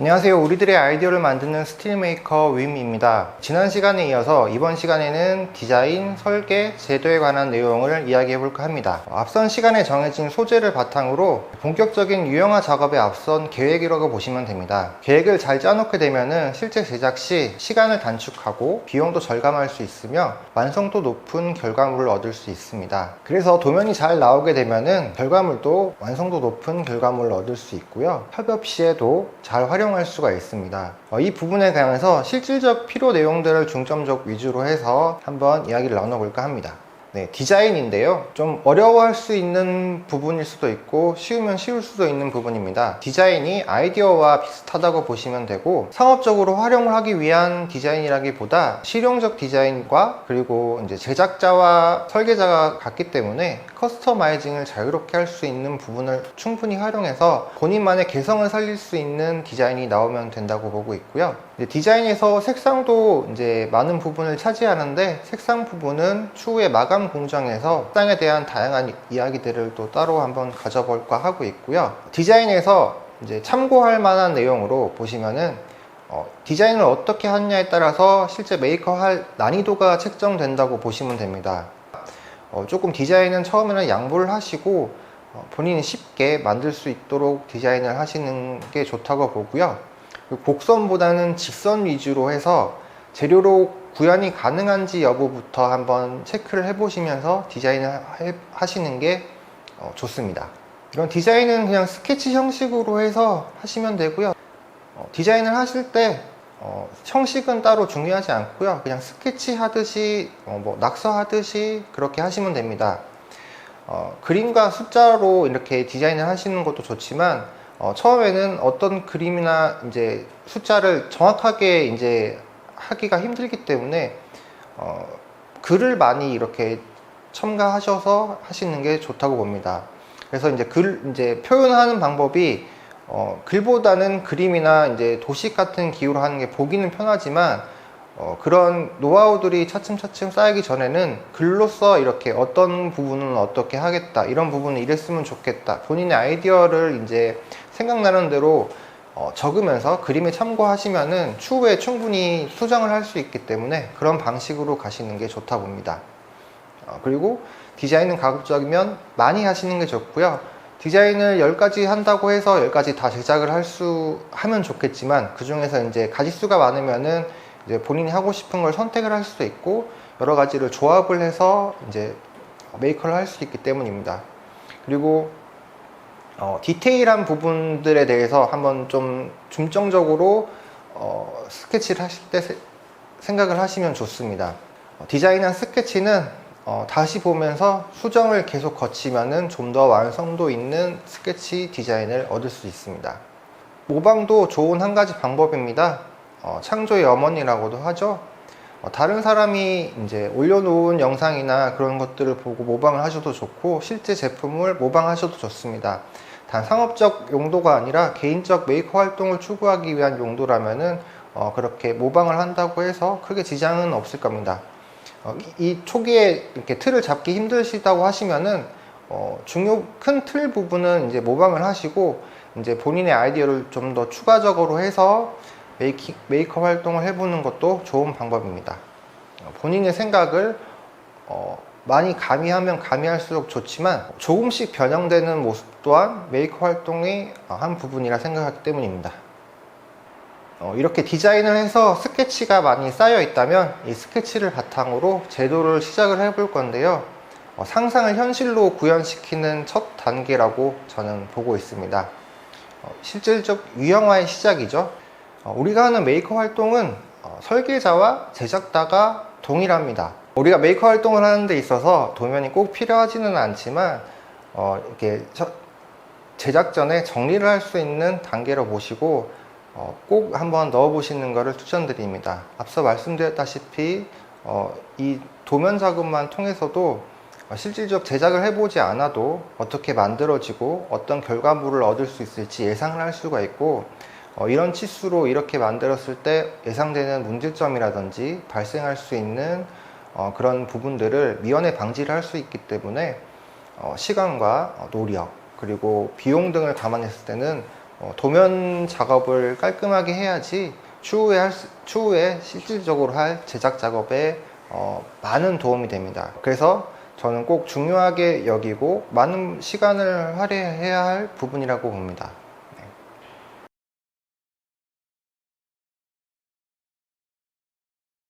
안녕하세요. 우리들의 아이디어를 만드는 스틸메이커 윈입니다. 지난 시간에 이어서 이번 시간에는 디자인, 설계, 제도에 관한 내용을 이야기해 볼까 합니다. 앞선 시간에 정해진 소재를 바탕으로 본격적인 유형화 작업에 앞선 계획이라고 보시면 됩니다. 계획을 잘 짜놓게 되면 실제 제작 시 시간을 단축하고 비용도 절감할 수 있으며 완성도 높은 결과물을 얻을 수 있습니다. 그래서 도면이 잘 나오게 되면 결과물도 완성도 높은 결과물을 얻을 수 있고요. 협업 시에도 잘 활용할 수가 있습니다. 이 부분에 관해서 실질적 필요 내용들을 중점적 위주로 해서 한번 이야기를 나눠볼까 합니다. 디자인인데요. 좀 어려워할 수 있는 부분일 수도 있고 쉬우면 쉬울 수도 있는 부분입니다. 디자인이 아이디어와 비슷하다고 보시면 되고 상업적으로 활용을 하기 위한 디자인이라기보다 실용적 디자인과 그리고 이제 제작자와 설계자가 같기 때문에 커스터마이징을 자유롭게 할 수 있는 부분을 충분히 활용해서 본인만의 개성을 살릴 수 있는 디자인이 나오면 된다고 보고 있고요. 디자인에서 색상도 이제 많은 부분을 차지하는데 색상 부분은 추후에 마감 공정에서 색상에 대한 다양한 이야기들을 또 따로 한번 가져볼까 하고 있고요. 디자인에서 이제 참고할 만한 내용으로 보시면은 디자인을 어떻게 하느냐에 따라서 실제 메이커할 난이도가 책정된다고 보시면 됩니다. 조금 디자인은 처음에는 양보를 하시고 본인이 쉽게 만들 수 있도록 디자인을 하시는 게 좋다고 보고요. 곡선보다는 직선 위주로 해서 재료로 구현이 가능한지 여부부터 한번 체크를 해보시면서 디자인을 하시는 게 좋습니다. 이런 디자인은 그냥 스케치 형식으로 해서 하시면 되고요. 디자인을 하실 때 형식은 따로 중요하지 않고요. 그냥 스케치 하듯이 낙서 하듯이 그렇게 하시면 됩니다. 그림과 숫자로 이렇게 디자인을 하시는 것도 좋지만 처음에는 어떤 그림이나 이제 숫자를 정확하게 이제 하기가 힘들기 때문에 글을 많이 이렇게 첨가하셔서 하시는 게 좋다고 봅니다. 그래서 이제 표현하는 방법이 글보다는 그림이나 이제 도식 같은 기호로 하는 게 보기는 편하지만 그런 노하우들이 차츰차츰 쌓이기 전에는 글로써 이렇게 어떤 부분은 어떻게 하겠다, 이런 부분은 이랬으면 좋겠다, 본인의 아이디어를 이제 생각나는 대로 적으면서 그림에 참고하시면은 추후에 충분히 수정을 할 수 있기 때문에 그런 방식으로 가시는 게 좋다 봅니다. 그리고 디자인은 가급적이면 많이 하시는 게 좋고요. 디자인을 10가지 한다고 해서 10가지 다 제작을 하면 좋겠지만 그 중에서 이제 가지수가 많으면은 이제 본인이 하고 싶은 걸 선택을 할 수도 있고 여러 가지를 조합을 해서 이제 메이커를 할 수 있기 때문입니다. 그리고 디테일한 부분들에 대해서 한번 좀 중점적으로 스케치를 하실 때 생각을 하시면 좋습니다. 디자인한 스케치는 다시 보면서 수정을 계속 거치면은 좀 더 완성도 있는 스케치 디자인을 얻을 수 있습니다. 모방도 좋은 한 가지 방법입니다. 창조의 어머니라고도 하죠. 다른 사람이 이제 올려놓은 영상이나 그런 것들을 보고 모방을 하셔도 좋고 실제 제품을 모방하셔도 좋습니다. 단 상업적 용도가 아니라 개인적 메이커 활동을 추구하기 위한 용도라면은 그렇게 모방을 한다고 해서 크게 지장은 없을 겁니다. 이 초기에 이렇게 틀을 잡기 힘드시다고 하시면은 큰 틀 부분은 이제 모방을 하시고 이제 본인의 아이디어를 좀 더 추가적으로 해서 메이커 활동을 해보는 것도 좋은 방법입니다. 본인의 생각을 많이 가미하면 가미할수록 좋지만 조금씩 변형되는 모습 또한 메이커 활동의 한 부분이라 생각하기 때문입니다. 이렇게 디자인을 해서 스케치가 많이 쌓여 있다면 이 스케치를 바탕으로 제도를 시작을 해볼 건데요. 상상을 현실로 구현시키는 첫 단계라고 저는 보고 있습니다. 실질적 유형화의 시작이죠. 우리가 하는 메이커 활동은 설계자와 제작자가 동일합니다. 우리가 메이커 활동을 하는 데 있어서 도면이 꼭 필요하지는 않지만 이렇게 제작 전에 정리를 할 수 있는 단계로 보시고 꼭 한번 넣어 보시는 것을 추천드립니다. 앞서 말씀드렸다시피 이 도면 작업만 통해서도 실질적 제작을 해보지 않아도 어떻게 만들어지고 어떤 결과물을 얻을 수 있을지 예상을 할 수가 있고 이런 치수로 이렇게 만들었을 때 예상되는 문제점이라든지 발생할 수 있는 그런 부분들을 미연에 방지를 할 수 있기 때문에 시간과 노력 그리고 비용 등을 감안했을 때는 도면 작업을 깔끔하게 해야지 추후에 실질적으로 할 제작 작업에 많은 도움이 됩니다. 그래서 저는 꼭 중요하게 여기고 많은 시간을 할애해야 할 부분이라고 봅니다.